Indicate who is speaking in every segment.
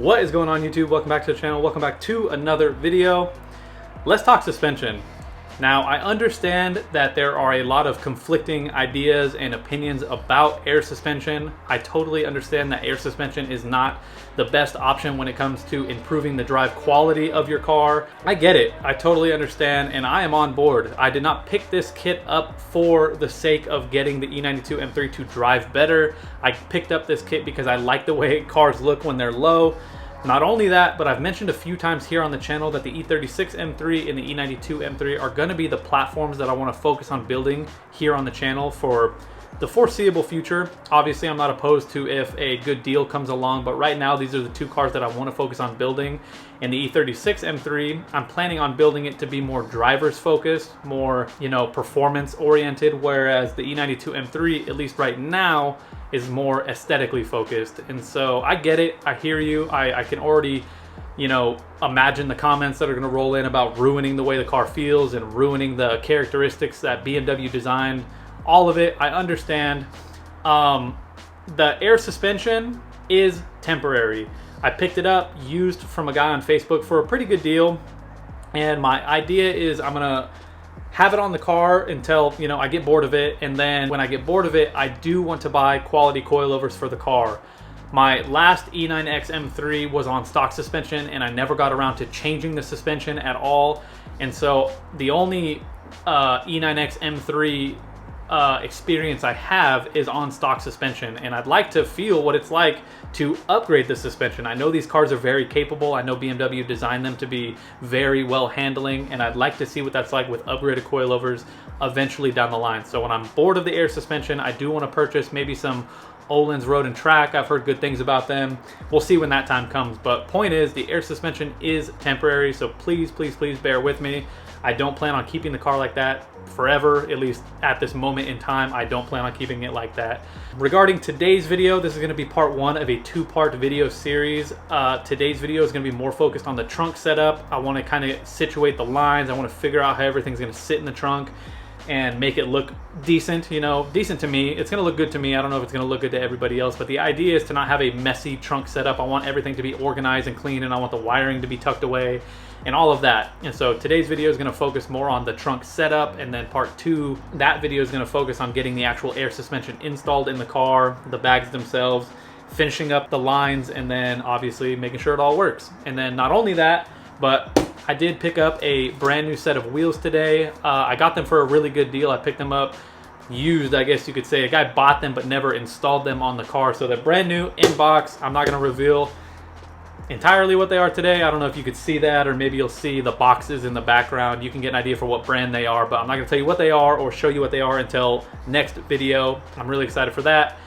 Speaker 1: What is going on, YouTube? Welcome back to the channel. Welcome back to another video. Let's talk suspension. Now, I understand that there are a lot of conflicting ideas and opinions about air suspension. I totally understand that air suspension is not the best option when it comes to improving the drive quality of your car. I get it. I totally understand, and I am on board. I did not pick this kit up for the sake of getting the E92 M3 to drive better. I picked up this kit because I like the way cars look when they're low. Not only that, but I've mentioned a few times here on the channel that the E36 M3 and the E92 M3 are going to be the platforms that I want to focus on building here on the channel for the foreseeable future. Obviously, I'm not opposed to if a good deal comes along, but right now these are the two cars that I want to focus on building. And the E36 M3, I'm planning on building it to be more drivers focused, more, performance oriented, whereas the E92 M3, at least right now, is more aesthetically focused. And so I get it, I hear you, I can already imagine the comments that are going to roll in about ruining the way the car feels and ruining the characteristics that BMW designed. All of it, I understand. The air suspension is temporary. I picked it up used from a guy on Facebook for a pretty good deal, and my idea is I'm gonna have it on the car until I get bored of it, and then when I get bored of it, I do want to buy quality coilovers for the car. My last E9X M3 was on stock suspension, and I never got around to changing the suspension at all, and so the only E9X M3 experience I have is on stock suspension, and I'd like to feel what it's like to upgrade the suspension. I know these cars are very capable. I know BMW designed them to be very well handling, and I'd like to see what that's like with upgraded coilovers eventually down the line. So when I'm bored of the air suspension, I do want to purchase maybe some Öhlins Road and Track. I've heard good things about them. We'll see when that time comes, but point is, the air suspension is temporary, so please bear with me. I don't plan on keeping the car like that forever, at least at this moment in time. I don't plan on keeping it like that. Regarding today's video, this is going to be part one of a two-part video series. Today's video is going to be more focused on the trunk setup. I want to kind of situate the lines. I want to figure out how everything's going to sit in the trunk and make it look decent, decent to me. It's gonna look good to me. I don't know if it's gonna look good to everybody else, but the idea is to not have a messy trunk setup. I want everything to be organized and clean, and I want the wiring to be tucked away and all of that. And so today's video is gonna focus more on the trunk setup, and then part two, that video is gonna focus on getting the actual air suspension installed in the car, the bags themselves, finishing up the lines, and then obviously making sure it all works. And then not only that, but I did pick up a brand new set of wheels today. I got them for a really good deal. I picked them up used, I guess you could say. A guy bought them but never installed them on the car. So they're brand new in box. I'm not gonna reveal entirely what they are today. I don't know if you could see that, or maybe you'll see the boxes in the background. You can get an idea for what brand they are, but I'm not gonna tell you what they are or show you what they are until next video. I'm really excited for that.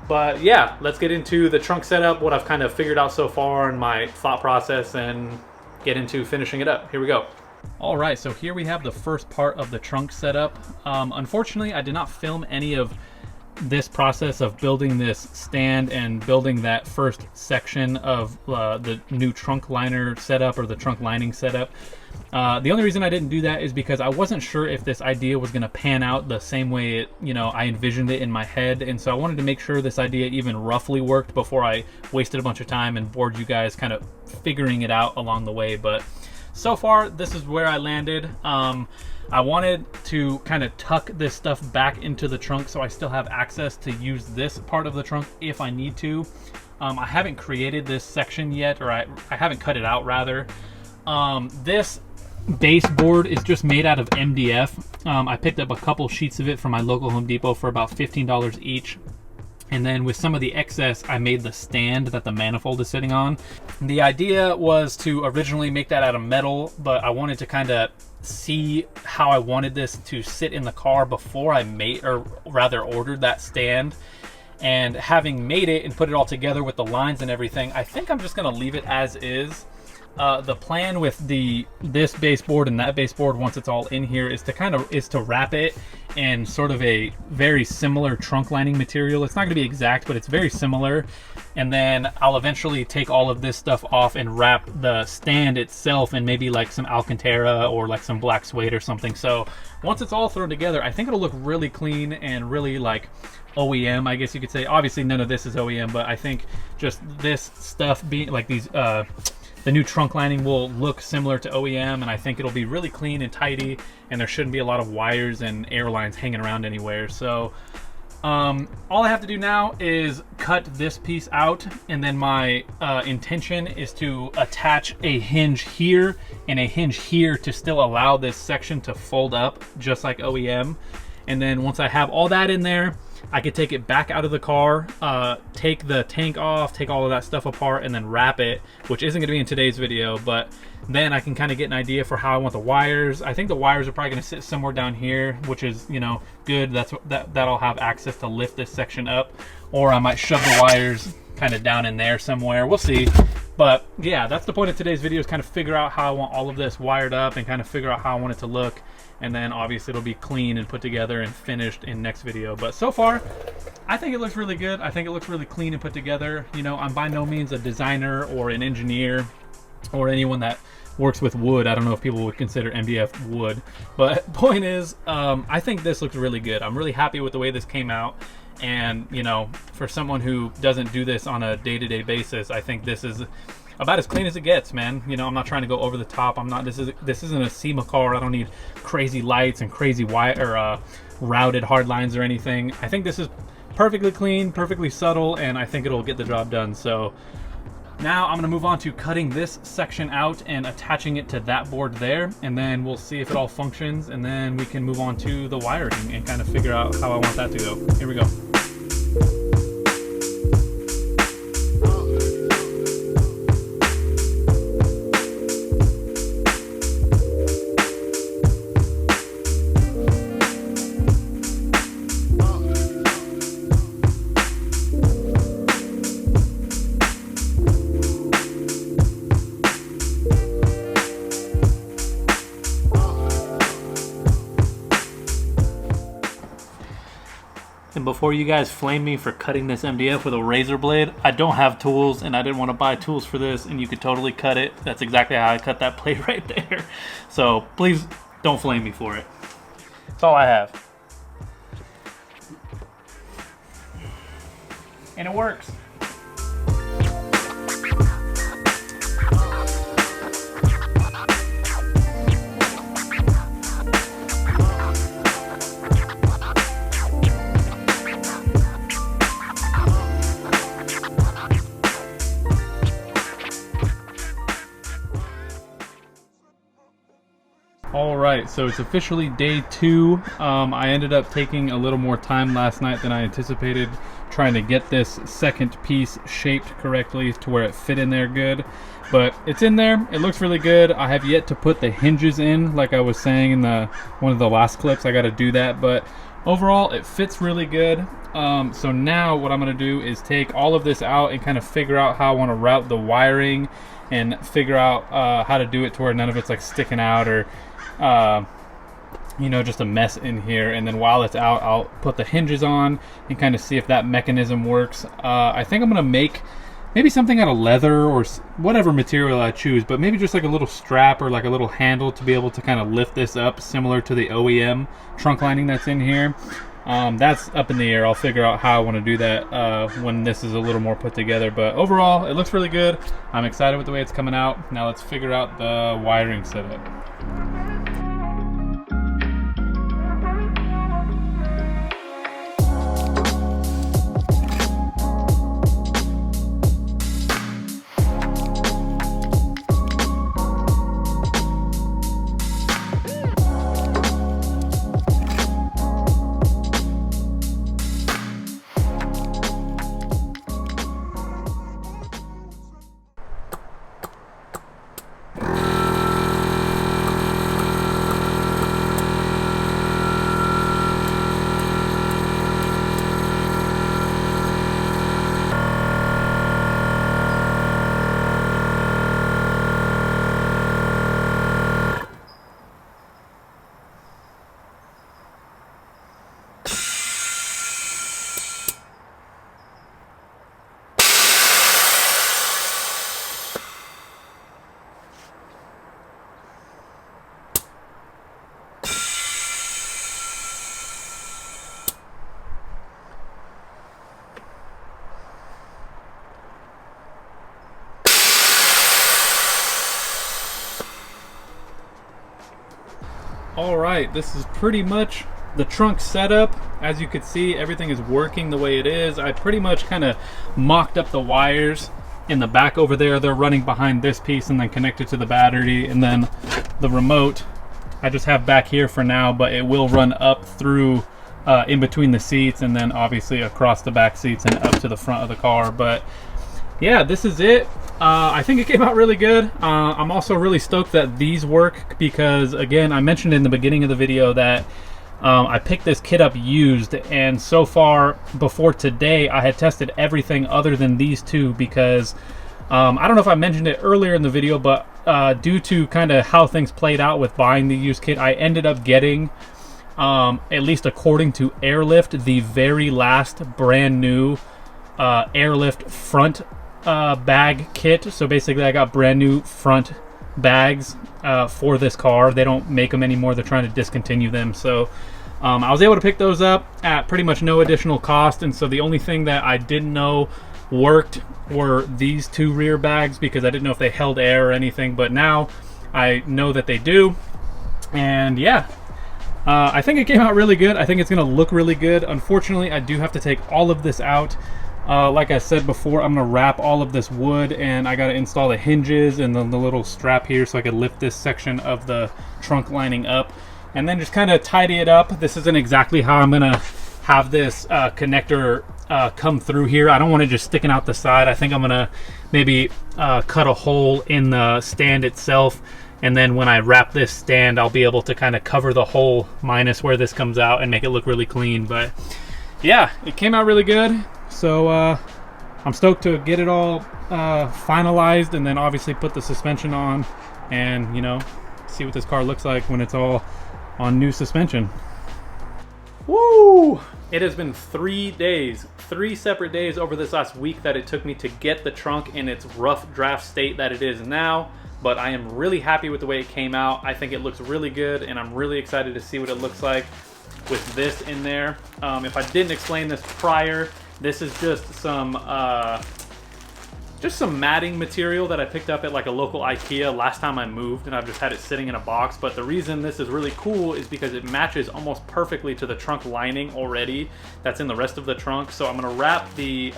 Speaker 1: But yeah, let's get into the trunk setup, what I've kind of figured out so far and my thought process, and get into finishing it up. Here we go. All right, so here we have the first part of the trunk setup. Unfortunately, I did not film any of this process of building this stand and building that first section of the new trunk liner setup, or the trunk lining setup. The only reason I didn't do that is because I wasn't sure if this idea was going to pan out the same way it, I envisioned it in my head, and so I wanted to make sure this idea even roughly worked before I wasted a bunch of time and bored you guys kind of figuring it out along the way. But so far, this is where I landed. I wanted to kind of tuck this stuff back into the trunk so I still have access to use this part of the trunk if I need to. I haven't created this section yet, or I haven't cut it out rather. This baseboard is just made out of MDF. I picked up a couple sheets of it from my local Home Depot for about $15 each. And then with some of the excess, I made the stand that the manifold is sitting on. The idea was to originally make that out of metal, but I wanted to kind of see how I wanted this to sit in the car before I made, or rather ordered that stand. And having made it and put it all together with the lines and everything, I think I'm just gonna leave it as is. The plan with this baseboard and that baseboard, once it's all in here, is to wrap it in sort of a very similar trunk lining material. It's not going to be exact, but it's very similar. And then I'll eventually take all of this stuff off and wrap the stand itself in maybe like some Alcantara or like some black suede or something. So once it's all thrown together, I think it'll look really clean and really like OEM, I guess you could say. Obviously none of this is OEM, but I think just this stuff being like these the new trunk lining will look similar to OEM, and I think it'll be really clean and tidy, and there shouldn't be a lot of wires and air lines hanging around anywhere. So all I have to do now is cut this piece out, and then my intention is to attach a hinge here and a hinge here to still allow this section to fold up just like OEM. And then once I have all that in there, I could take it back out of the car, take the tank off, take all of that stuff apart, and then wrap it, which isn't going to be in today's video, but then I can kind of get an idea for how I want the wires. I think the wires are probably going to sit somewhere down here, which is, you know, good. That'll have access to lift this section up, or I might shove the wires kind of down in there somewhere. We'll see. But yeah, that's the point of today's video, is kind of figure out how I want all of this wired up and kind of figure out how I want it to look. And then obviously it'll be clean and put together and finished in next video. But so far, I think it looks really good. I think it looks really clean and put together. You know, I'm by no means a designer or an engineer or anyone that works with wood. I don't know if people would consider MDF wood. But point is, I think this looks really good. I'm really happy with the way this came out. And, you know, for someone who doesn't do this on a day-to-day basis, I think this is about as clean as it gets, man. You know, I'm not trying to go over the top. This isn't a SEMA car. I don't need crazy lights and crazy wire or routed hard lines or anything. I think this is perfectly clean, perfectly subtle, and I think it'll get the job done. So now I'm going to move on to cutting this section out and attaching it to that board there, and then we'll see if it all functions, and then we can move on to the wiring and kind of figure out how I want that to go. Here we go. And before you guys flame me for cutting this MDF with a razor blade, I don't have tools and I didn't want to buy tools for this, and you could totally cut it. That's exactly how I cut that blade right there. So please don't flame me for it. That's all I have. And it works. All right, so it's officially day 2. I ended up taking a little more time last night than I anticipated, trying to get this second piece shaped correctly to where it fit in there good. But it's in there. It looks really good. I have yet to put the hinges in, like I was saying in one of the last clips. I got to do that, but overall it fits really good. So now what I'm going to do is take all of this out and kind of figure out how I want to route the wiring and figure out how to do it to where none of it's like sticking out or you know, just a mess in here. And then while it's out, I'll put the hinges on and kind of see if that mechanism works. I think I'm gonna make maybe something out of leather or whatever material I choose, but maybe just like a little strap or like a little handle to be able to kind of lift this up, similar to the OEM trunk lining that's in here. That's up in the air. I'll figure out how I want to do that when this is a little more put together. But overall, it looks really good. I'm excited with the way it's coming out. Now let's figure out the wiring setup. All right, this is pretty much the trunk setup. As you can see, everything is working the way it is. I pretty much kind of mocked up the wires in the back over there. They're running behind this piece and then connected to the battery, and then the remote I just have back here for now, but it will run up through in between the seats, and then obviously across the back seats and up to the front of the car. But yeah, this is it. I think it came out really good. I'm also really stoked that these work because, again, I mentioned in the beginning of the video that I picked this kit up used, and so far before today I had tested everything other than these two because I don't know if I mentioned it earlier in the video, but due to kind of how things played out with buying the used kit, I ended up getting, at least according to Airlift, the very last brand new Airlift front bag kit. So basically I got brand new front bags for this car. They don't make them anymore. They're trying to discontinue them. So I was able to pick those up at pretty much no additional cost. And so the only thing that I didn't know worked were these two rear bags because I didn't know if they held air or anything, but now I know that they do. And yeah, I think it came out really good. I think it's gonna look really good. Unfortunately, I do have to take all of this out. Like I said before, I'm gonna wrap all of this wood, and I gotta install the hinges and the little strap here so I can lift this section of the trunk lining up, and then just kind of tidy it up. This isn't exactly how I'm gonna have this connector come through here. I don't want it just sticking out the side. I think I'm gonna maybe cut a hole in the stand itself, and then when I wrap this stand, I'll be able to kind of cover the hole minus where this comes out and make it look really clean. But yeah, it came out really good. So I'm stoked to get it all finalized, and then obviously put the suspension on and, you know, see what this car looks like when it's all on new suspension. Woo! It has been 3 days, 3 separate days over this last week that it took me to get the trunk in its rough draft state that it is now, but I am really happy with the way it came out. I think it looks really good, and I'm really excited to see what it looks like with this in there. If I didn't explain this prior, this is just some matting material that I picked up at like a local IKEA last time I moved, and I've just had it sitting in a box. But the reason this is really cool is because it matches almost perfectly to the trunk lining already that's in the rest of the trunk. So I'm gonna wrap the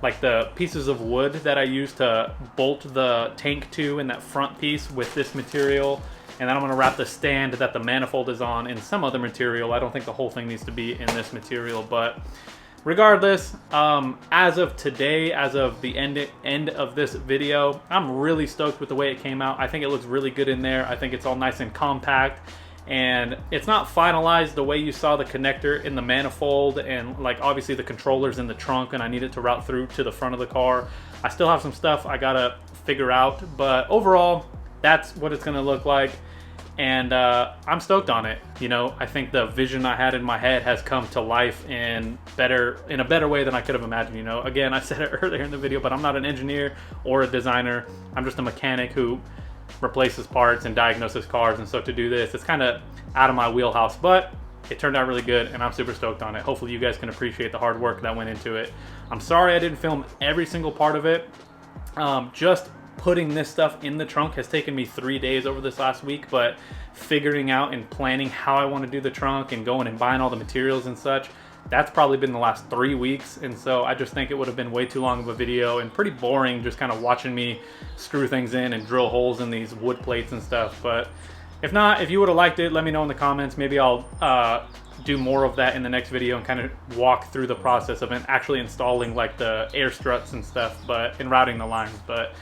Speaker 1: like the pieces of wood that I used to bolt the tank to in that front piece with this material, and then I'm gonna wrap the stand that the manifold is on in some other material. I don't think the whole thing needs to be in this material, but regardless, as of today, as of the end of this video, I'm really stoked with the way it came out. I think it looks really good in there. I think it's all nice and compact, and it's not finalized the way you saw the connector in the manifold, and like obviously the controller's in the trunk, and I need it to route through to the front of the car. I still have some stuff I gotta figure out, but overall, that's what it's gonna look like. And I'm stoked on it. You know, I think the vision I had in my head has come to life in a better way than I could have imagined. You know, again, I said it earlier in the video, but I'm not an engineer or a designer. I'm just a mechanic who replaces parts and diagnoses cars. And so to do this, it's kind of out of my wheelhouse, but it turned out really good, and I'm super stoked on it. Hopefully you guys can appreciate the hard work that went into it. I'm sorry I didn't film every single part of it. Just putting this stuff in the trunk has taken me 3 days over this last week, but figuring out and planning how I want to do the trunk and going and buying all the materials and such, that's probably been the last 3 weeks. And so I just think it would have been way too long of a video and pretty boring just kind of watching me screw things in and drill holes in these wood plates and stuff. But if not, if you would have liked it, let me know in the comments. Maybe I'll do more of that in the next video and kind of walk through the process of actually installing like the air struts and stuff, but and routing the lines. But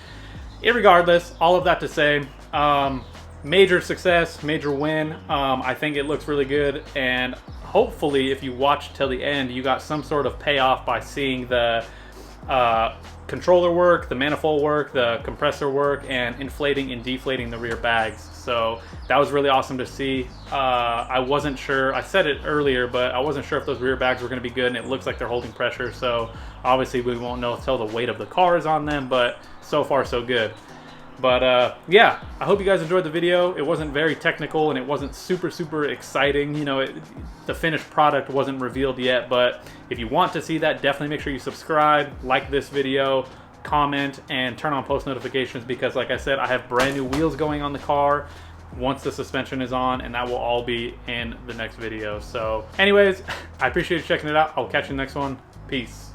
Speaker 1: irregardless, all of that to say, major success, major win. I think it looks really good, and hopefully if you watch till the end, you got some sort of payoff by seeing the controller work, the manifold work, the compressor work, and inflating and deflating the rear bags. So that was really awesome to see. I wasn't sure, I said it earlier, but I wasn't sure if those rear bags were going to be good, and it looks like they're holding pressure. So obviously we won't know until the weight of the car is on them, but so far so good. But yeah, I hope you guys enjoyed the video. It wasn't very technical, and it wasn't super exciting. You know, the finished product wasn't revealed yet, but if you want to see that, definitely make sure you subscribe, like this video, comment, and turn on post notifications, because like I said, I have brand new wheels going on the car, once the suspension is on, and that will all be in the next video. So anyways, I appreciate you checking it out. I'll catch you in the next one. Peace.